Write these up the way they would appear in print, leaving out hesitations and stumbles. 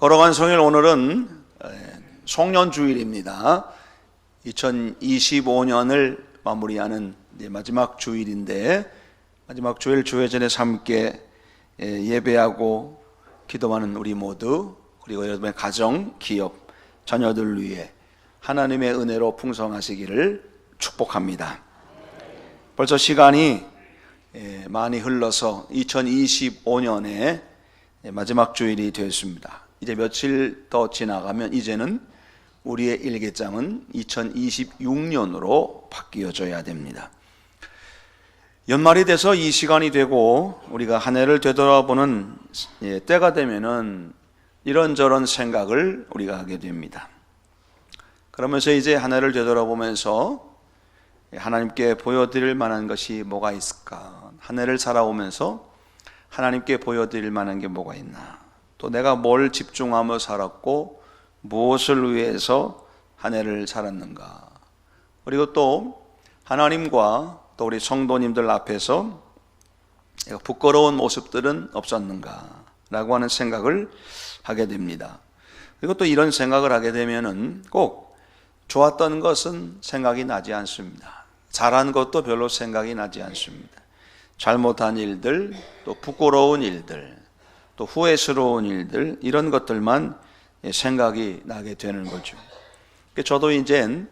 걸어간 성일 오늘은 송년주일입니다. 2025년을 마무리하는 마지막 주일인데, 마지막 주일 주회전에서 함께 예배하고 기도하는 우리 모두, 그리고 여러분의 가정, 기업, 자녀들 위해 하나님의 은혜로 풍성하시기를 축복합니다. 벌써 시간이 많이 흘러서 2025년의 마지막 주일이 되었습니다. 이제 며칠 더 지나가면 이제는 우리의 일기장은 2026년으로 바뀌어져야 됩니다. 연말이 돼서 이 시간이 되고 우리가 한 해를 되돌아보는 때가 되면은 이런저런 생각을 우리가 하게 됩니다. 그러면서 이제 한 해를 되돌아보면서 하나님께 보여드릴 만한 것이 뭐가 있을까? 한 해를 살아오면서 하나님께 보여드릴 만한 게 뭐가 있나? 또 내가 뭘 집중하며 살았고 무엇을 위해서 한 해를 살았는가? 그리고 또 하나님과 또 우리 성도님들 앞에서 부끄러운 모습들은 없었는가? 라고 하는 생각을 하게 됩니다. 그리고 또 이런 생각을 하게 되면은 꼭 좋았던 것은 생각이 나지 않습니다. 잘한 것도 별로 생각이 나지 않습니다. 잘못한 일들, 또 부끄러운 일들, 또 후회스러운 일들, 이런 것들만 생각이 나게 되는 거죠. 저도 이제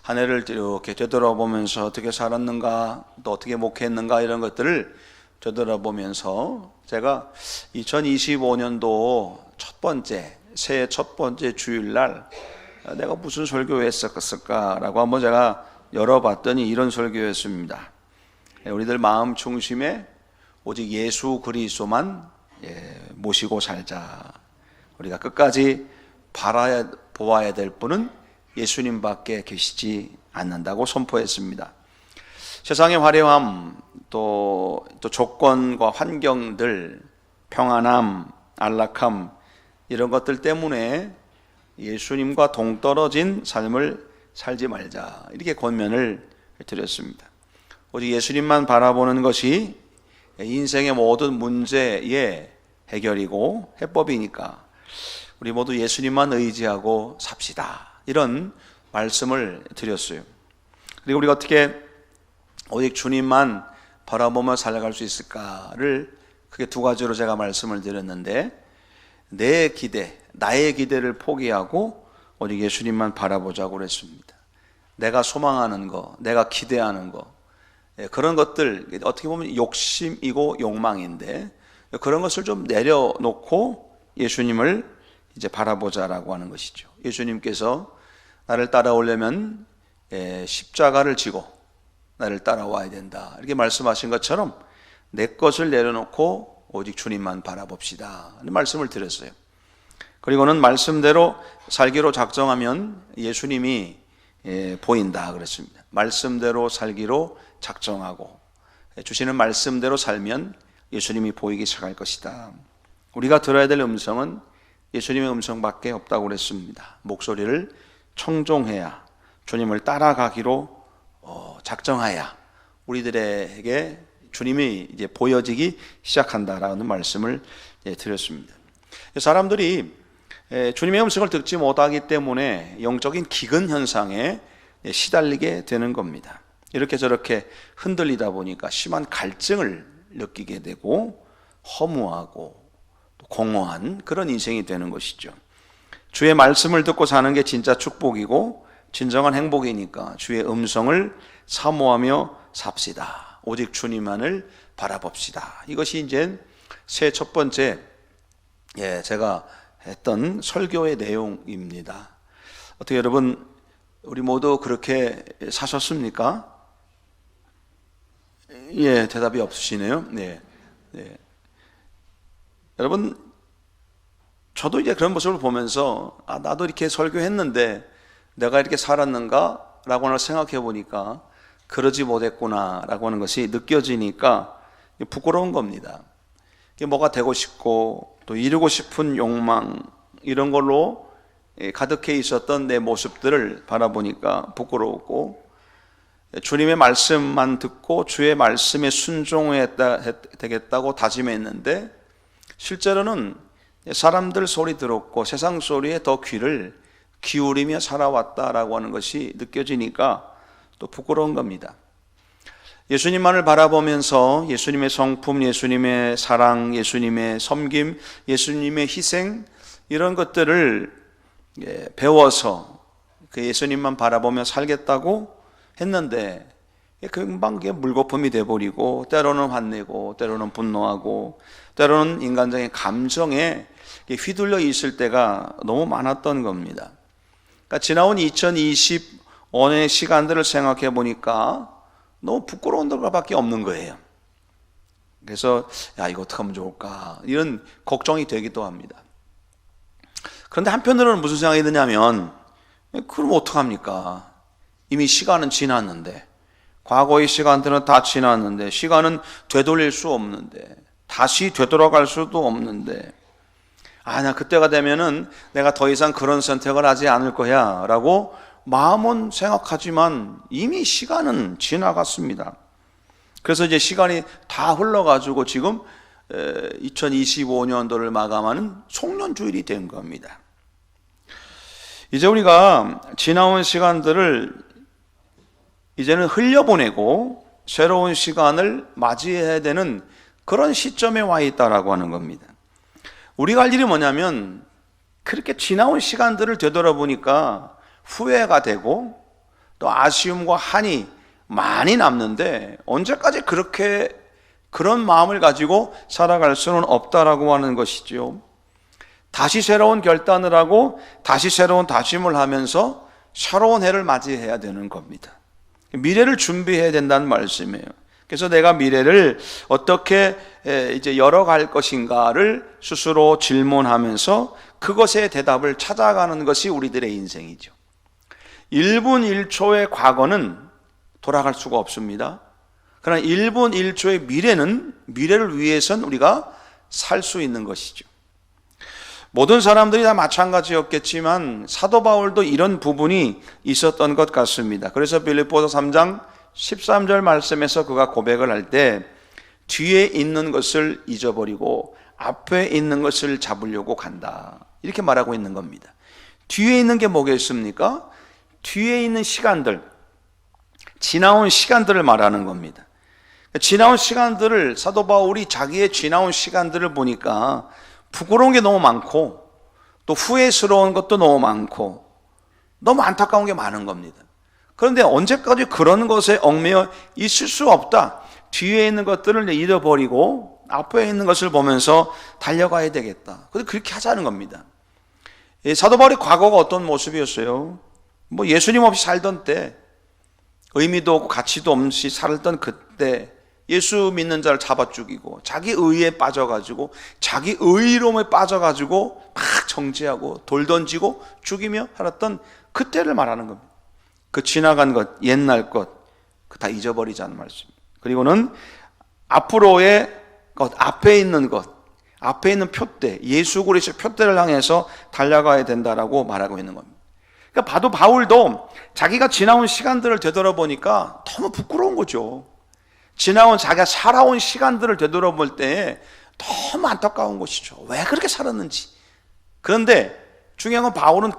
한 해를 이렇게 되돌아보면서 어떻게 살았는가, 또 어떻게 목회했는가, 이런 것들을 되돌아보면서 제가 2025년도 새해 첫 번째 주일날 내가 무슨 설교했었을까라고 한번 제가 열어봤더니 이런 설교였습니다. 우리들 마음 중심에 오직 예수 그리스도만 모시고 살자. 우리가 끝까지 보아야 될 분은 예수님밖에 계시지 않는다고 선포했습니다. 세상의 화려함, 또 조건과 환경들, 평안함, 안락함, 이런 것들 때문에 예수님과 동떨어진 삶을 살지 말자, 이렇게 권면을 드렸습니다. 오직 예수님만 바라보는 것이 인생의 모든 문제의 해결이고 해법이니까 우리 모두 예수님만 의지하고 삽시다, 이런 말씀을 드렸어요. 그리고 우리가 어떻게 오직 주님만 바라보며 살아갈 수 있을까를 크게 두 가지로 제가 말씀을 드렸는데, 나의 기대를 포기하고 오직 예수님만 바라보자고 그랬습니다. 내가 소망하는 거, 내가 기대하는 거, 그런 것들 어떻게 보면 욕심이고 욕망인데, 그런 것을 좀 내려놓고 예수님을 이제 바라보자라고 하는 것이죠. 예수님께서 나를 따라오려면 십자가를 지고 나를 따라와야 된다, 이렇게 말씀하신 것처럼 내 것을 내려놓고 오직 주님만 바라봅시다 하는 말씀을 드렸어요. 그리고는 말씀대로 살기로 작정하면 예수님이 보인다 그랬습니다. 말씀대로 살기로 작정하고 주시는 말씀대로 살면 예수님이 보이기 시작할 것이다. 우리가 들어야 될 음성은 예수님의 음성밖에 없다고 그랬습니다. 목소리를 청종해야, 주님을 따라가기로 작정해야 우리들에게 주님이 이제 보여지기 시작한다라는 말씀을 드렸습니다. 사람들이 주님의 음성을 듣지 못하기 때문에 영적인 기근 현상에 시달리게 되는 겁니다. 이렇게 저렇게 흔들리다 보니까 심한 갈증을 느끼게 되고 허무하고 공허한 그런 인생이 되는 것이죠. 주의 말씀을 듣고 사는 게 진짜 축복이고 진정한 행복이니까 주의 음성을 사모하며 삽시다. 오직 주님만을 바라봅시다. 이것이 이제 새해 첫 번째 제가 했던 설교의 내용입니다. 어떻게 여러분, 우리 모두 그렇게 사셨습니까? 예, 대답이 없으시네요. 네. 여러분, 저도 이제 그런 모습을 보면서 나도 이렇게 설교했는데 내가 이렇게 살았는가? 라고 하나 생각해 보니까 그러지 못했구나 라고 하는 것이 느껴지니까 부끄러운 겁니다. 뭐가 되고 싶고 또 이루고 싶은 욕망, 이런 걸로 가득해 있었던 내 모습들을 바라보니까 부끄러웠고, 주님의 말씀만 듣고 주의 말씀에 순종해야 되겠다고 다짐했는데 실제로는 사람들 소리 들었고 세상 소리에 더 귀를 기울이며 살아왔다라고 하는 것이 느껴지니까 또 부끄러운 겁니다. 예수님만을 바라보면서 예수님의 성품, 예수님의 사랑, 예수님의 섬김, 예수님의 희생, 이런 것들을 배워서 그 예수님만 바라보며 살겠다고 했는데 금방 물거품이 돼버리고, 때로는 화내고 때로는 분노하고 때로는 인간적인 감정에 휘둘려 있을 때가 너무 많았던 겁니다. 그러니까 지나온 2025년의 시간들을 생각해 보니까 너무 부끄러운 것밖에 없는 거예요. 그래서 이거 어떻게 하면 좋을까, 이런 걱정이 되기도 합니다. 그런데 한편으로는 무슨 생각이 드냐면, 그럼 어떡합니까? 이미 시간은 지났는데, 과거의 시간들은 다 지났는데, 시간은 되돌릴 수 없는데, 다시 되돌아갈 수도 없는데, 나 그때가 되면은 내가 더 이상 그런 선택을 하지 않을 거야 라고 마음은 생각하지만 이미 시간은 지나갔습니다. 그래서 이제 시간이 다 흘러가지고 지금 2025년도를 마감하는 송년주일이 된 겁니다. 이제 우리가 지나온 시간들을 이제는 흘려보내고 새로운 시간을 맞이해야 되는 그런 시점에 와 있다라고 하는 겁니다. 우리가 할 일이 뭐냐면, 그렇게 지나온 시간들을 되돌아보니까 후회가 되고 또 아쉬움과 한이 많이 남는데, 언제까지 그런 마음을 가지고 살아갈 수는 없다라고 하는 것이죠. 다시 새로운 결단을 하고 다시 새로운 다짐을 하면서 새로운 해를 맞이해야 되는 겁니다. 미래를 준비해야 된다는 말씀이에요. 그래서 내가 미래를 어떻게 이제 열어갈 것인가를 스스로 질문하면서 그것의 대답을 찾아가는 것이 우리들의 인생이죠. 1분 1초의 과거는 돌아갈 수가 없습니다. 그러나 1분 1초의 미래를 위해선 우리가 살 수 있는 것이죠. 모든 사람들이 다 마찬가지였겠지만 사도 바울도 이런 부분이 있었던 것 같습니다. 그래서 빌립보서 3장 13절 말씀에서 그가 고백을 할 때, 뒤에 있는 것을 잊어버리고 앞에 있는 것을 잡으려고 간다, 이렇게 말하고 있는 겁니다. 뒤에 있는 게 뭐겠습니까? 뒤에 있는 시간들, 지나온 시간들을 말하는 겁니다. 지나온 시간들을, 사도 바울이 자기의 지나온 시간들을 보니까 부끄러운 게 너무 많고 또 후회스러운 것도 너무 많고 너무 안타까운 게 많은 겁니다. 그런데 언제까지 그런 것에 얽매여 있을 수 없다. 뒤에 있는 것들을 잃어버리고 앞에 있는 것을 보면서 달려가야 되겠다. 그런데 그렇게 하자는 겁니다. 사도 바울의 과거가 어떤 모습이었어요? 예수님 없이 살던 때, 의미도 없고 가치도 없이 살던 그때 예수 믿는 자를 잡아 죽이고 자기 의에 빠져가지고 자기 의로움에 빠져가지고 막 정죄하고 돌 던지고 죽이며 살았던 그때를 말하는 겁니다. 그 지나간 것, 옛날 것, 다 잊어버리자는 말씀. 그리고는 앞으로의 것, 앞에 있는 것, 앞에 있는 표대, 예수 그리스도의 표대를 향해서 달려가야 된다라고 말하고 있는 겁니다. 그러니까 봐도 바울도 자기가 지나온 시간들을 되돌아보니까 너무 부끄러운 거죠. 지나온 자기가 살아온 시간들을 되돌아볼 때 너무 안타까운 것이죠. 왜 그렇게 살았는지. 그런데 중요한 건 바울은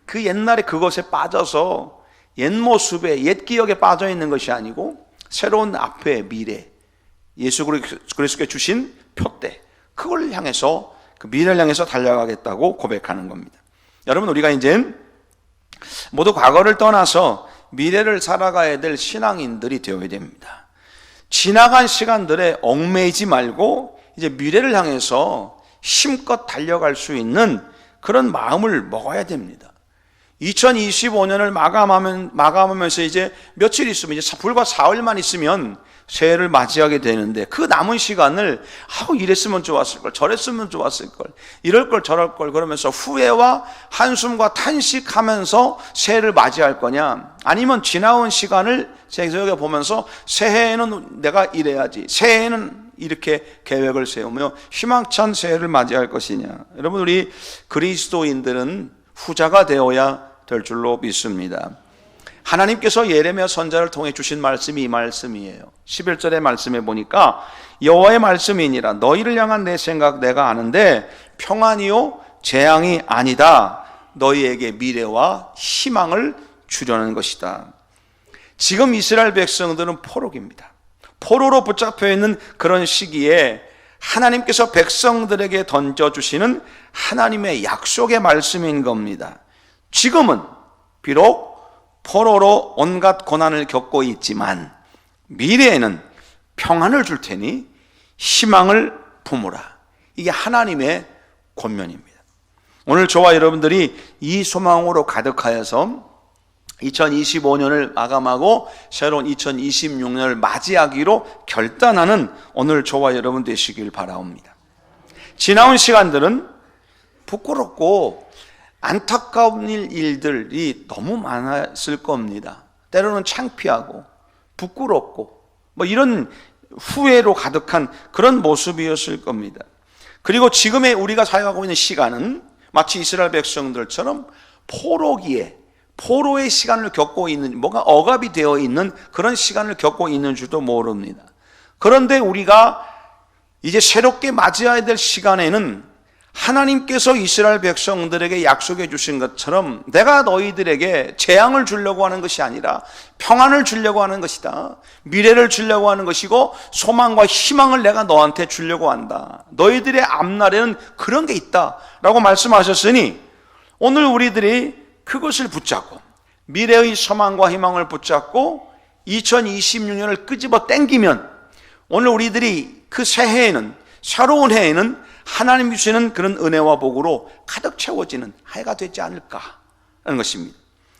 그 옛날에 그것에 빠져서 옛 모습에, 옛 기억에 빠져 있는 것이 아니고 새로운 앞의 미래, 예수 그리스도께 주신 표대, 그걸 향해서, 그 미래를 향해서 달려가겠다고 고백하는 겁니다. 여러분, 우리가 이제 모두 과거를 떠나서 미래를 살아가야 될 신앙인들이 되어야 됩니다. 지나간 시간들에 얽매이지 말고 이제 미래를 향해서 힘껏 달려갈 수 있는 그런 마음을 먹어야 됩니다. 2025년을 마감하면서 이제 며칠 있으면, 이제 불과 4일만 있으면 새해를 맞이하게 되는데, 그 남은 시간을 이랬으면 좋았을 걸, 저랬으면 좋았을 걸, 이럴 걸 저럴 걸 그러면서 후회와 한숨과 탄식하면서 새해를 맞이할 거냐, 아니면 지나온 시간을 생각해보면서 새해에는 내가 이래야지, 새해에는 이렇게 계획을 세우며 희망찬 새해를 맞이할 것이냐. 여러분, 우리 그리스도인들은 후자가 되어야 될 줄로 믿습니다. 하나님께서 예레미야 선지자를 통해 주신 말씀이 이 말씀이에요. 11절의 말씀에 보니까 여호와의 말씀이니라 너희를 향한 내 생각 내가 아는데 평안이요 재앙이 아니다. 너희에게 미래와 희망을 주려는 것이다. 지금 이스라엘 백성들은 포로입니다. 포로로 붙잡혀 있는 그런 시기에 하나님께서 백성들에게 던져주시는 하나님의 약속의 말씀인 겁니다. 지금은 비록 포로로 온갖 고난을 겪고 있지만 미래에는 평안을 줄 테니 희망을 품으라. 이게 하나님의 권면입니다. 오늘 저와 여러분들이 이 소망으로 가득하여서 2025년을 마감하고 새로운 2026년을 맞이하기로 결단하는 오늘 저와 여러분 되시길 바라옵니다. 지나온 시간들은 부끄럽고 안타까운 일들이 너무 많았을 겁니다. 때로는 창피하고 부끄럽고 이런 후회로 가득한 그런 모습이었을 겁니다. 그리고 지금의 우리가 살아가고 있는 시간은 마치 이스라엘 백성들처럼 포로의 시간을 겪고 있는, 뭔가 억압이 되어 있는 그런 시간을 겪고 있는 줄도 모릅니다. 그런데 우리가 이제 새롭게 맞이해야 될 시간에는 하나님께서 이스라엘 백성들에게 약속해 주신 것처럼 내가 너희들에게 재앙을 주려고 하는 것이 아니라 평안을 주려고 하는 것이다. 미래를 주려고 하는 것이고 소망과 희망을 내가 너한테 주려고 한다. 너희들의 앞날에는 그런 게 있다 라고 말씀하셨으니 오늘 우리들이 그것을 붙잡고 미래의 소망과 희망을 붙잡고 2026년을 끄집어 당기면 오늘 우리들이 그 새해에는, 새로운 해에는 하나님 주시는 그런 은혜와 복으로 가득 채워지는 해가 되지 않을까 하는 것입니다.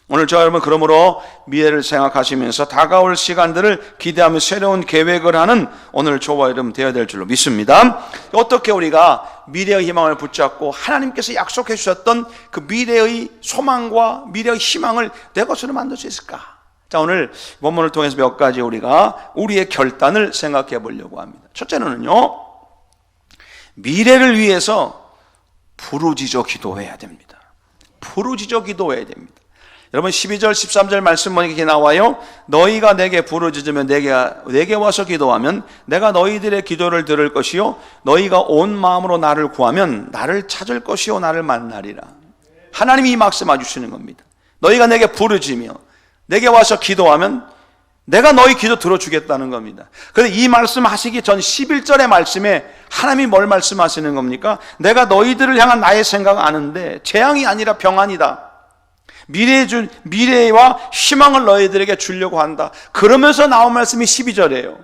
오늘 저와 여러분 그러므로 미래를 생각하시면서 다가올 시간들을 기대하며 새로운 계획을 하는 오늘 저와 여러분 되어야 될 줄로 믿습니다. 어떻게 우리가 미래의 희망을 붙잡고 하나님께서 약속해 주셨던 그 미래의 소망과 미래의 희망을 내 것으로 만들 수 있을까? 자, 오늘 본문을 통해서 몇 가지 우리가 우리의 결단을 생각해 보려고 합니다. 첫째는요, 미래를 위해서 부르짖어 기도해야 됩니다. 부르짖어 기도해야 됩니다. 여러분 12절 13절 말씀 보니까 이렇게 나와요. 너희가 내게 부르짖으면 내게 와서 기도하면 내가 너희들의 기도를 들을 것이요 너희가 온 마음으로 나를 구하면 나를 찾을 것이요 나를 만나리라. 하나님이 이 말씀해 주시는 겁니다. 너희가 내게 부르짖으며 내게 와서 기도하면 내가 너희 기도 들어주겠다는 겁니다. 그런데 이 말씀 하시기 전 11절의 말씀에 하나님이 뭘 말씀하시는 겁니까? 내가 너희들을 향한 나의 생각 아는데 재앙이 아니라 평안이다. 미래와 희망을 너희들에게 주려고 한다. 그러면서 나온 말씀이 12절이에요.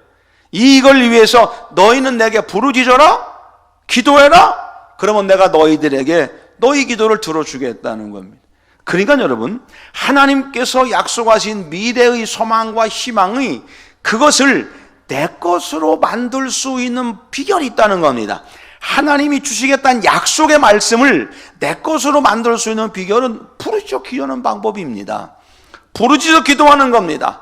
이걸 위해서 너희는 내게 부르짖어라, 기도해라. 그러면 내가 너희들에게 너희 기도를 들어주겠다는 겁니다. 그러니까 여러분, 하나님께서 약속하신 미래의 소망과 희망이 그것을 내 것으로 만들 수 있는 비결이 있다는 겁니다. 하나님이 주시겠다는 약속의 말씀을 내 것으로 만들 수 있는 비결은 부르짖어 기도하는 방법입니다. 부르짖어 기도하는 겁니다.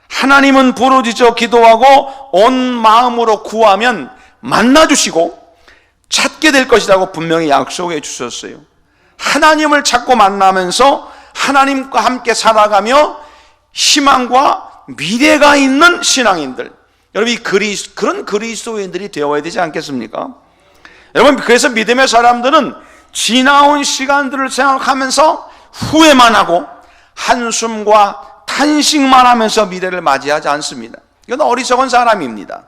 하나님은 부르짖어 기도하고 온 마음으로 구하면 만나주시고 찾게 될 것이라고 분명히 약속해 주셨어요. 하나님을 찾고 만나면서 하나님과 함께 살아가며 희망과 미래가 있는 신앙인들, 여러분 그런 그리스도인들이 되어야 되지 않겠습니까? 여러분, 그래서 믿음의 사람들은 지나온 시간들을 생각하면서 후회만 하고 한숨과 탄식만 하면서 미래를 맞이하지 않습니다. 이건 어리석은 사람입니다.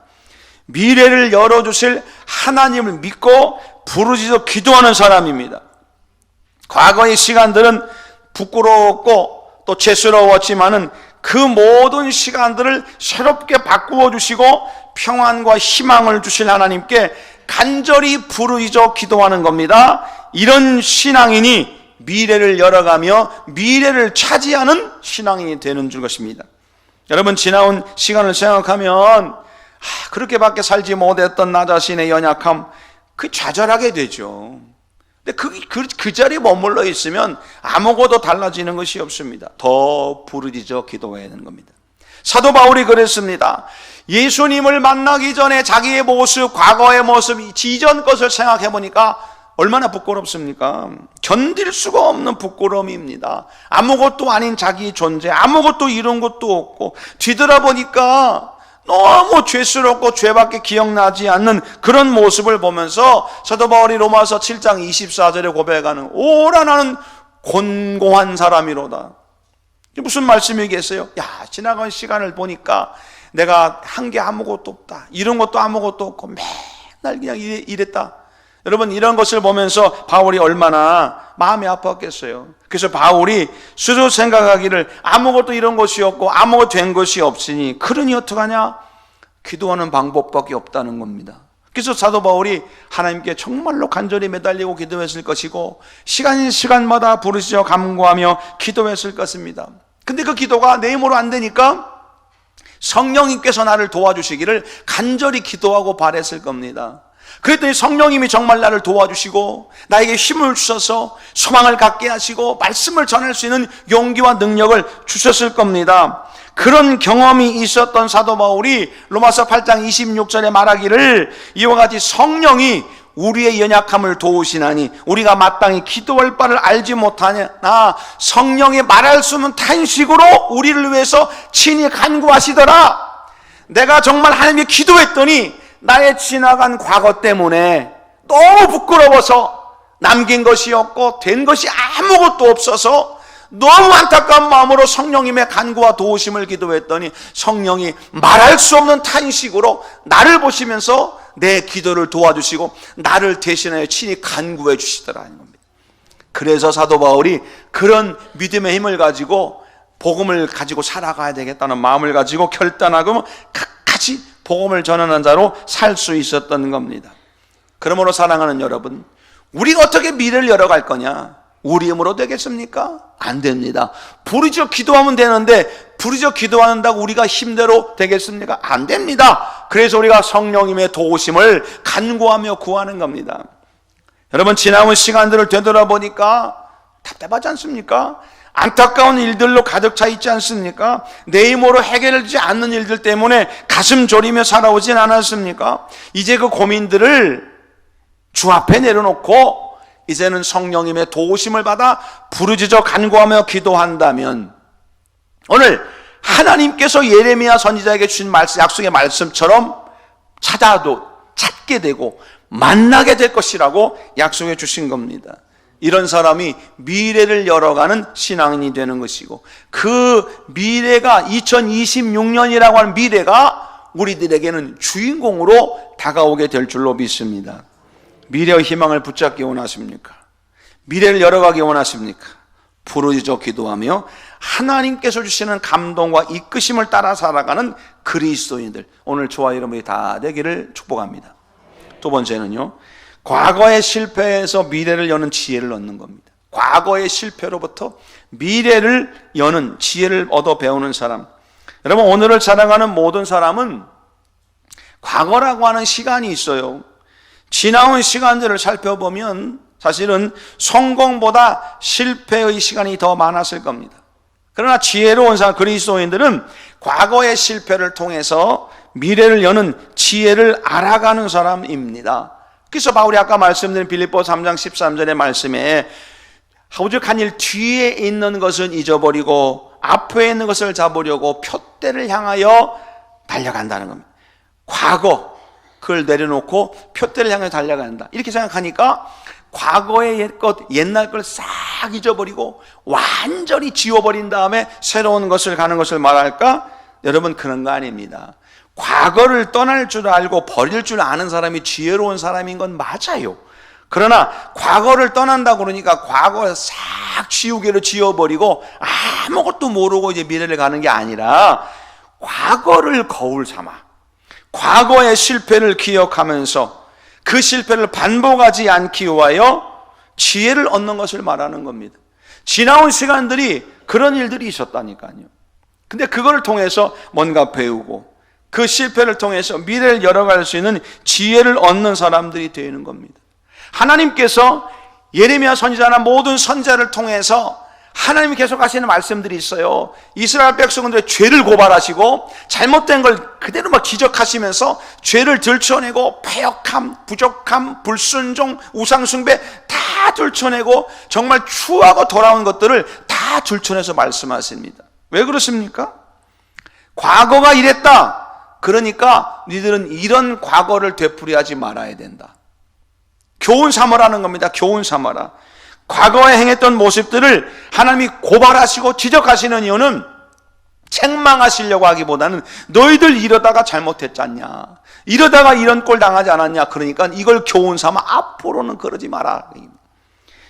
미래를 열어주실 하나님을 믿고 부르짖어 기도하는 사람입니다. 과거의 시간들은 부끄러웠고 또 죄스러웠지만은 그 모든 시간들을 새롭게 바꾸어 주시고 평안과 희망을 주실 하나님께 간절히 부르짖어 기도하는 겁니다. 이런 신앙인이 미래를 열어가며 미래를 차지하는 신앙인이 되는 줄 것입니다. 여러분, 지나온 시간을 생각하면 그렇게밖에 살지 못했던 나 자신의 연약함, 그 좌절하게 되죠. 근데 그 자리에 머물러 있으면 아무것도 달라지는 것이 없습니다. 더 부르짖어 기도해야 하는 겁니다. 사도 바울이 그랬습니다. 예수님을 만나기 전에 자기의 모습, 과거의 모습, 이전 것을 생각해 보니까 얼마나 부끄럽습니까? 견딜 수가 없는 부끄러움입니다. 아무것도 아닌 자기 존재, 아무것도 이룬 것도 없고 뒤돌아보니까 너무 죄스럽고 죄밖에 기억나지 않는 그런 모습을 보면서 사도 바울이 로마서 7장 24절에 고백하는 오라 나는 곤고한 사람이로다. 무슨 말씀이겠어요? 야, 지나간 시간을 보니까 내가 한 게 아무것도 없다. 이런 것도 아무것도 없고 맨날 그냥 이랬다. 여러분, 이런 것을 보면서 바울이 얼마나 마음이 아팠겠어요. 그래서 바울이 스스로 생각하기를 아무것도 이런 것이 없고 아무것도 된 것이 없으니 그러니 어떡하냐? 기도하는 방법밖에 없다는 겁니다. 그래서 사도 바울이 하나님께 정말로 간절히 매달리고 기도했을 것이고 시간마다 부르짖어 간구하며 기도했을 것입니다. 근데 그 기도가 내 힘으로 안 되니까 성령님께서 나를 도와주시기를 간절히 기도하고 바랬을 겁니다. 그랬더니 성령님이 정말 나를 도와주시고 나에게 힘을 주셔서 소망을 갖게 하시고 말씀을 전할 수 있는 용기와 능력을 주셨을 겁니다. 그런 경험이 있었던 사도 바울이 로마서 8장 26절에 말하기를 이와 같이 성령이 우리의 연약함을 도우시나니 우리가 마땅히 기도할 바를 알지 못하나 성령이 말할 수 없는 탄식으로 우리를 위해서 친히 간구하시더라. 내가 정말 하나님께 기도했더니 나의 지나간 과거 때문에 너무 부끄러워서 남긴 것이 없고 된 것이 아무것도 없어서 너무 안타까운 마음으로 성령님의 간구와 도우심을 기도했더니 성령이 말할 수 없는 탄식으로 나를 보시면서 내 기도를 도와주시고 나를 대신하여 친히 간구해 주시더라는 겁니다. 그래서 사도 바울이 그런 믿음의 힘을 가지고 복음을 가지고 살아가야 되겠다는 마음을 가지고 결단하고 끝까지 복음을 전하는 자로 살 수 있었던 겁니다. 그러므로 사랑하는 여러분, 우리가 어떻게 미래를 열어갈 거냐? 우리 힘으로 되겠습니까? 안 됩니다. 부르짖어 기도하면 되는데 부르짖어 기도한다고 우리가 힘대로 되겠습니까? 안 됩니다. 그래서 우리가 성령님의 도우심을 간구하며 구하는 겁니다. 여러분, 지나온 시간들을 되돌아보니까 답답하지 않습니까? 안타까운 일들로 가득 차 있지 않습니까? 내 힘으로 해결되지 않는 일들 때문에 가슴 졸이며 살아오진 않았습니까? 이제 그 고민들을 주 앞에 내려놓고 이제는 성령님의 도우심을 받아 부르짖어 간구하며 기도한다면 오늘 하나님께서 예레미야 선지자에게 주신 말씀, 약속의 말씀처럼 찾게 되고 만나게 될 것이라고 약속해 주신 겁니다. 이런 사람이 미래를 열어가는 신앙인이 되는 것이고 그 미래가 2026년이라고 하는 미래가 우리들에게는 주인공으로 다가오게 될 줄로 믿습니다. 미래의 희망을 붙잡기 원하십니까? 미래를 열어가기 원하십니까? 부르짖어 기도하며 하나님께서 주시는 감동과 이끄심을 따라 살아가는 그리스도인들, 오늘 저와 여러분이 다 되기를 축복합니다. 두 번째는요, 과거의 실패에서 미래를 여는 지혜를 얻는 겁니다. 과거의 실패로부터 미래를 여는 지혜를 얻어 배우는 사람. 여러분, 오늘을 살아가는 모든 사람은 과거라고 하는 시간이 있어요. 지나온 시간들을 살펴보면 사실은 성공보다 실패의 시간이 더 많았을 겁니다. 그러나 지혜로운 사람, 그리스도인들은 과거의 실패를 통해서 미래를 여는 지혜를 알아가는 사람입니다. 그래서 바울이 아까 말씀드린 빌립보서 3장 13절의 말씀에 오죽한 일 뒤에 있는 것은 잊어버리고 앞에 있는 것을 잡으려고 표대를 향하여 달려간다는 겁니다. 과거 그걸 내려놓고 표대를 향해 달려간다. 이렇게 생각하니까 과거의 것, 옛날 걸 싹 잊어버리고 완전히 지워버린 다음에 새로운 것을 가는 것을 말할까? 여러분, 그런 거 아닙니다. 과거를 떠날 줄 알고 버릴 줄 아는 사람이 지혜로운 사람인 건 맞아요. 그러나 과거를 떠난다고 그러니까 과거를 싹 지우개로 지워버리고 아무것도 모르고 이제 미래를 가는 게 아니라 과거를 거울 삼아 과거의 실패를 기억하면서 그 실패를 반복하지 않기 위하여 지혜를 얻는 것을 말하는 겁니다. 지나온 시간들이 그런 일들이 있었다니까요. 근데 그걸 통해서 뭔가 배우고 그 실패를 통해서 미래를 열어갈 수 있는 지혜를 얻는 사람들이 되는 겁니다. 하나님께서 예레미야 선지자나 모든 선지자를 통해서 하나님이 계속 하시는 말씀들이 있어요. 이스라엘 백성들의 죄를 고발하시고 잘못된 걸 그대로 막 지적하시면서 죄를 들춰내고 패역함, 부족함, 불순종, 우상숭배 다 들춰내고 정말 추하고 돌아온 것들을 다 들춰내서 말씀하십니다. 왜 그렇습니까? 과거가 이랬다. 그러니까 니들은 이런 과거를 되풀이하지 말아야 된다. 교훈 삼으라는 겁니다. 교훈 삼아라. 과거에 행했던 모습들을 하나님이 고발하시고 지적하시는 이유는 책망하시려고 하기보다는 너희들 이러다가 잘못했지 않냐, 이러다가 이런 꼴 당하지 않았냐, 그러니까 이걸 교훈 삼아 앞으로는 그러지 마라.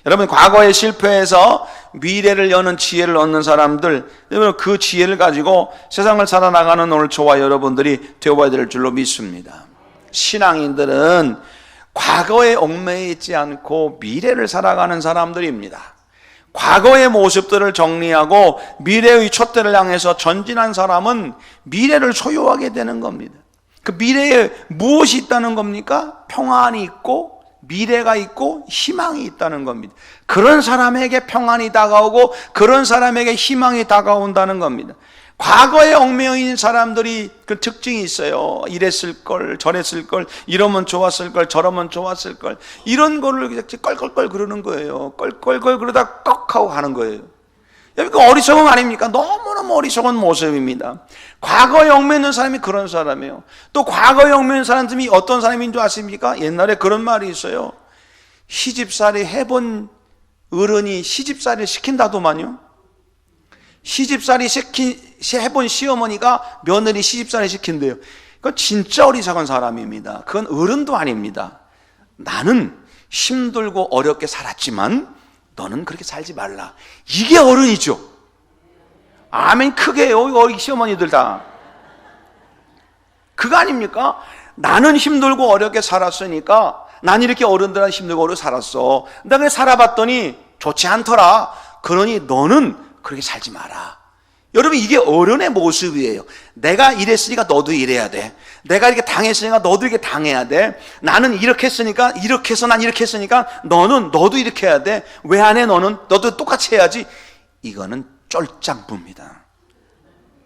여러분, 과거에 실패해서 미래를 여는 지혜를 얻는 사람들, 그 지혜를 가지고 세상을 살아나가는 오늘 저와 여러분들이 되어봐야 될 줄로 믿습니다. 신앙인들은 과거에 얽매여 있지 않고 미래를 살아가는 사람들입니다. 과거의 모습들을 정리하고 미래의 촛대를 향해서 전진한 사람은 미래를 소유하게 되는 겁니다. 그 미래에 무엇이 있다는 겁니까? 평안이 있고 미래가 있고 희망이 있다는 겁니다. 그런 사람에게 평안이 다가오고 그런 사람에게 희망이 다가온다는 겁니다. 과거에 얽매여 있는 사람들이 그 특징이 있어요. 이랬을 걸, 저랬을 걸, 이러면 좋았을 걸, 저러면 좋았을 걸, 이런 거를 껄껄껄 그러는 거예요. 껄껄껄 그러다 꺽 하고 가는 거예요. 여러분, 어리석음 아닙니까? 너무너무 어리석은 모습입니다. 과거에 얽매여 있는 사람이 그런 사람이에요. 또 과거에 얽매여 있는 사람들이 어떤 사람인 줄 아십니까? 옛날에 그런 말이 있어요. 시집살이 해본 어른이 시집살이를 시킨다더만요. 시집살이 해본 시어머니가 며느리 시집살이 시킨대요. 그건 진짜 어리석은 사람입니다. 그건 어른도 아닙니다. 나는 힘들고 어렵게 살았지만 너는 그렇게 살지 말라. 이게 어른이죠. 아멘 크게 해요. 우리 시어머니들 다. 그거 아닙니까? 나는 힘들고 어렵게 살았으니까 난 이렇게 어른들한테 힘들고 어렵게 살았어. 내가 살아봤더니 좋지 않더라. 그러니 너는 그렇게 살지 마라. 여러분, 이게 어른의 모습이에요. 내가 이랬으니까 너도 이래야 돼. 내가 이렇게 당했으니까 너도 이렇게 당해야 돼. 나는 이렇게 했으니까, 이렇게 해서 난 이렇게 했으니까 너도 이렇게 해야 돼. 왜 안 해? 너도 똑같이 해야지. 이거는 쫄짱부입니다.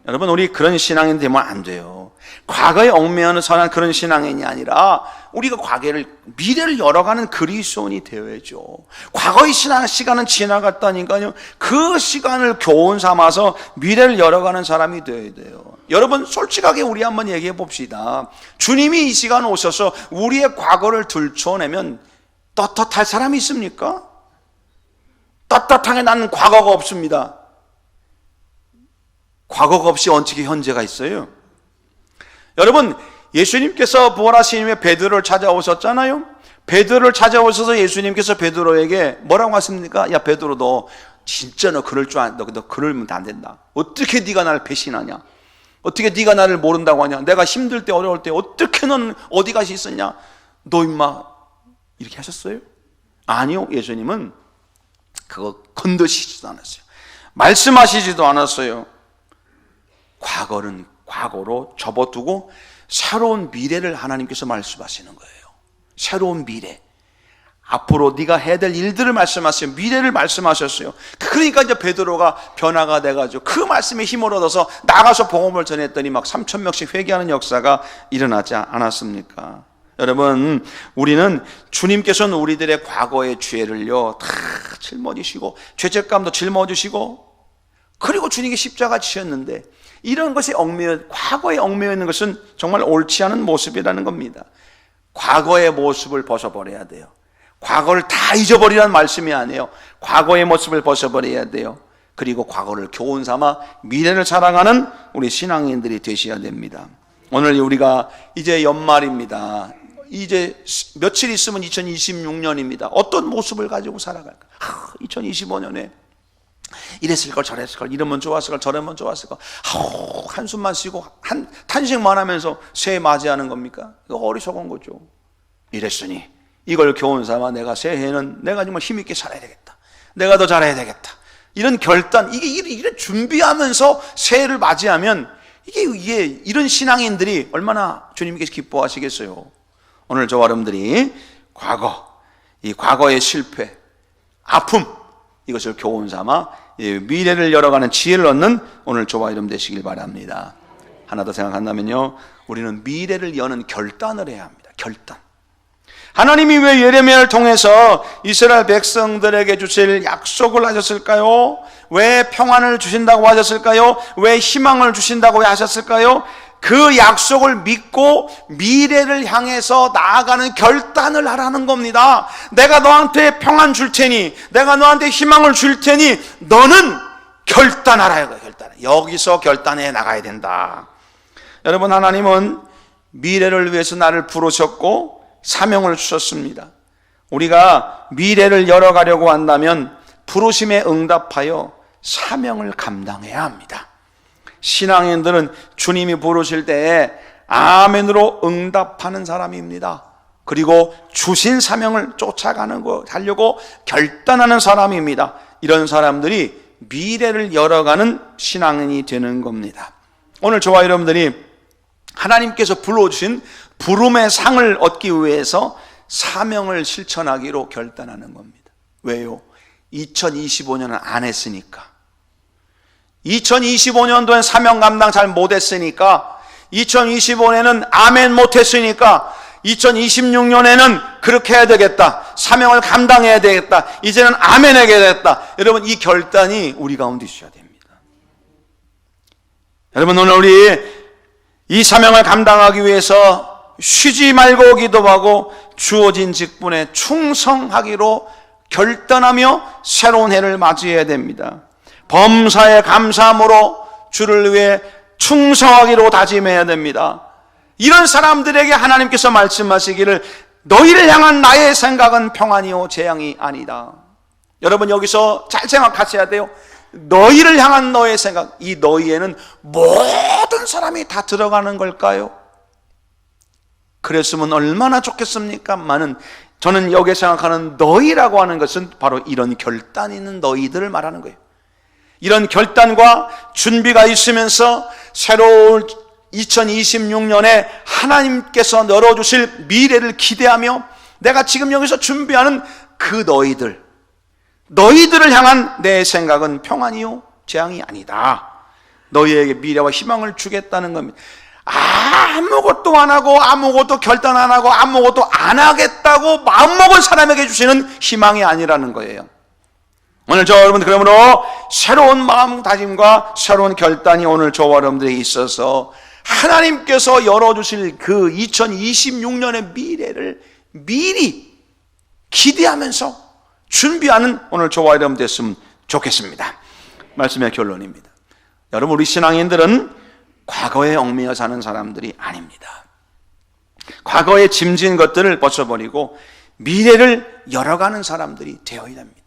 여러분, 우리 그런 신앙인 되면 안 돼요. 과거에 얽매여는 선한 그런 신앙인이 아니라 우리가 미래를 열어가는 그리스도인이 되어야죠. 과거의 시간은 지나갔다니까요. 그 시간을 교훈 삼아서 미래를 열어가는 사람이 되어야 돼요. 여러분, 솔직하게 우리 한번 얘기해 봅시다. 주님이 이 시간 오셔서 우리의 과거를 들춰내면 떳떳할 사람이 있습니까? 떳떳하게 나는 과거가 없습니다. 과거가 없이 어떻게 현재가 있어요? 여러분, 예수님께서 부활하신 후에 베드로를 찾아오셨잖아요. 베드로를 찾아오셔서 예수님께서 베드로에게 뭐라고 하십니까? 야 베드로, 너 진짜 너 그럴 줄 너 그러면 안 된다. 어떻게 네가 나를 배신하냐? 어떻게 네가 나를 모른다고 하냐? 내가 힘들 때 어려울 때 어떻게 넌 어디 가시 있었냐? 너 임마 이렇게 하셨어요? 아니요, 예수님은 그거 건드시지도 않았어요. 말씀하시지도 않았어요. 과거는 과거로 접어두고 새로운 미래를 하나님께서 말씀하시는 거예요. 새로운 미래, 앞으로 네가 해야 될 일들을 말씀하세요. 미래를 말씀하셨어요. 그러니까 이제 베드로가 변화가 돼가지고 그 말씀에 힘을 얻어서 나가서 복음을 전했더니 막 3,000명씩 회개하는 역사가 일어나지 않았습니까? 여러분, 우리는 주님께서는 우리들의 과거의 죄를요 다 짊어지시고 죄책감도 짊어지시고, 그리고 주님이 십자가 지셨는데 이런 것이 과거에 얽매여 있는 것은 정말 옳지 않은 모습이라는 겁니다. 과거의 모습을 벗어버려야 돼요. 과거를 다 잊어버리라는 말씀이 아니에요. 과거의 모습을 벗어버려야 돼요. 그리고 과거를 교훈 삼아 미래를 살아가는 우리 신앙인들이 되셔야 됩니다. 오늘 우리가 이제 연말입니다. 이제 며칠 있으면 2026년입니다. 어떤 모습을 가지고 살아갈까? 2025년에 이랬을 걸 저랬을 걸, 이러면 좋았을 걸 저러면 좋았을 걸, 한숨만 쉬고 탄식만 하면서 새해 맞이하는 겁니까? 이거 어리석은 거죠. 이랬으니 이걸 교훈 삼아 내가 새해에는 내가 정말 힘있게 살아야 되겠다, 내가 더 잘해야 되겠다, 이런 결단, 이게 준비하면서 새해를 맞이하면 이게 이런 신앙인들이 얼마나 주님께서 기뻐하시겠어요. 오늘 저와 여러분들이 이 과거의 실패, 아픔, 이것을 교훈 삼아 미래를 열어가는 지혜를 얻는 오늘 저와 여러분 되시길 바랍니다. 하나 더 생각한다면요, 우리는 미래를 여는 결단을 해야 합니다. 결단. 하나님이 왜 예레미야를 통해서 이스라엘 백성들에게 주실 약속을 하셨을까요? 왜 평안을 주신다고 하셨을까요? 왜 희망을 주신다고 하셨을까요? 그 약속을 믿고 미래를 향해서 나아가는 결단을 하라는 겁니다. 내가 너한테 평안 줄 테니, 내가 너한테 희망을 줄 테니 너는 결단하라. 여기서 결단해 나가야 된다. 여러분, 하나님은 미래를 위해서 나를 부르셨고 사명을 주셨습니다. 우리가 미래를 열어가려고 한다면 부르심에 응답하여 사명을 감당해야 합니다. 신앙인들은 주님이 부르실 때에 아멘으로 응답하는 사람입니다. 그리고 주신 사명을 쫓아가는 거 하려고 결단하는 사람입니다. 이런 사람들이 미래를 열어가는 신앙인이 되는 겁니다. 오늘 저와 여러분들이 하나님께서 불러주신 부름의 상을 얻기 위해서 사명을 실천하기로 결단하는 겁니다. 왜요? 2025년은 안 했으니까. 2025년도엔 사명 감당 잘 못했으니까, 2025년에는 아멘 못했으니까 2026년에는 그렇게 해야 되겠다, 사명을 감당해야 되겠다, 이제는 아멘 해야 되겠다. 여러분, 이 결단이 우리 가운데 있어야 됩니다. 여러분, 오늘 우리 이 사명을 감당하기 위해서 쉬지 말고 기도하고 주어진 직분에 충성하기로 결단하며 새로운 해를 맞이해야 됩니다. 범사에 감사함으로 주를 위해 충성하기로 다짐해야 됩니다. 이런 사람들에게 하나님께서 말씀하시기를 너희를 향한 나의 생각은 평안이요 재앙이 아니다. 여러분, 여기서 잘 생각하셔야 돼요. 너희를 향한 너의 생각, 이 너희에는 모든 사람이 다 들어가는 걸까요? 그랬으면 얼마나 좋겠습니까? 저는 여기에 생각하는 너희라고 하는 것은 바로 이런 결단 있는 너희들을 말하는 거예요. 이런 결단과 준비가 있으면서 새로운 2026년에 하나님께서 열어주실 미래를 기대하며 내가 지금 여기서 준비하는 그 너희들을 향한 내 생각은 평안이요 재앙이 아니다. 너희에게 미래와 희망을 주겠다는 겁니다. 아무것도 안 하고 아무것도 결단 안 하고 아무것도 안 하겠다고 마음먹은 사람에게 주시는 희망이 아니라는 거예요. 오늘 저 여러분, 그러므로 새로운 마음다짐과 새로운 결단이 오늘 저와 여러분들에게 있어서 하나님께서 열어주실 그 2026년의 미래를 미리 기대하면서 준비하는 오늘 저와 여러분 됐으면 좋겠습니다. 말씀의 결론입니다. 여러분, 우리 신앙인들은 과거에 얽매여 사는 사람들이 아닙니다. 과거에 짐진 것들을 벗어버리고 미래를 열어가는 사람들이 되어야 됩니다.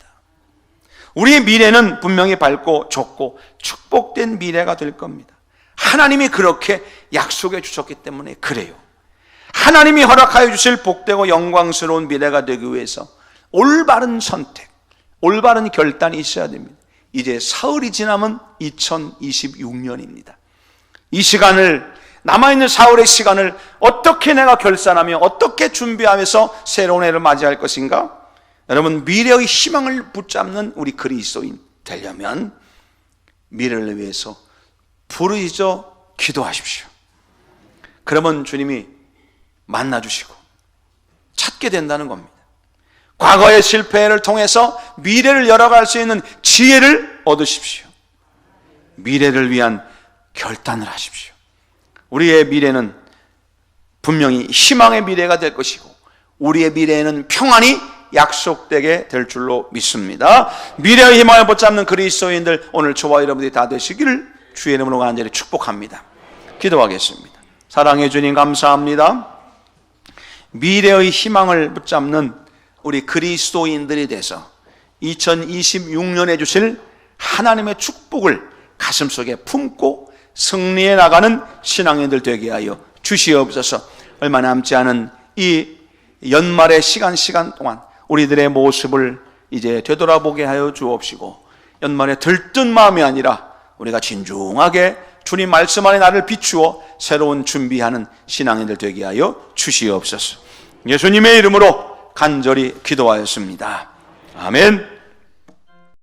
우리의 미래는 분명히 밝고 좋고 축복된 미래가 될 겁니다. 하나님이 그렇게 약속해 주셨기 때문에 그래요. 하나님이 허락하여 주실 복되고 영광스러운 미래가 되기 위해서 올바른 선택, 올바른 결단이 있어야 됩니다. 이제 사흘이 지나면 2026년입니다. 이 시간을, 남아있는 사흘의 시간을 어떻게 내가 결산하며 어떻게 준비하면서 새로운 해를 맞이할 것인가? 여러분, 미래의 희망을 붙잡는 우리 그리스도인 되려면 미래를 위해서 부르짖어 기도하십시오. 그러면 주님이 만나주시고 찾게 된다는 겁니다. 과거의 실패를 통해서 미래를 열어갈 수 있는 지혜를 얻으십시오. 미래를 위한 결단을 하십시오. 우리의 미래는 분명히 희망의 미래가 될 것이고 우리의 미래에는 평안이 약속되게 될 줄로 믿습니다. 미래의 희망을 붙잡는 그리스도인들, 오늘 저와 여러분들이 다 되시기를 주의 이름으로 간절히 축복합니다. 기도하겠습니다. 사랑해 주님, 감사합니다. 미래의 희망을 붙잡는 우리 그리스도인들이 돼서 2026년에 주실 하나님의 축복을 가슴속에 품고 승리해 나가는 신앙인들 되게 하여 주시옵소서. 얼마 남지 않은 이 연말의 시간 동안 우리들의 모습을 이제 되돌아보게 하여 주옵시고, 연말에 들뜬 마음이 아니라 우리가 진중하게 주님 말씀 안에 나를 비추어 새로운 준비하는 신앙인들 되게 하여 주시옵소서. 예수님의 이름으로 간절히 기도하였습니다. 아멘.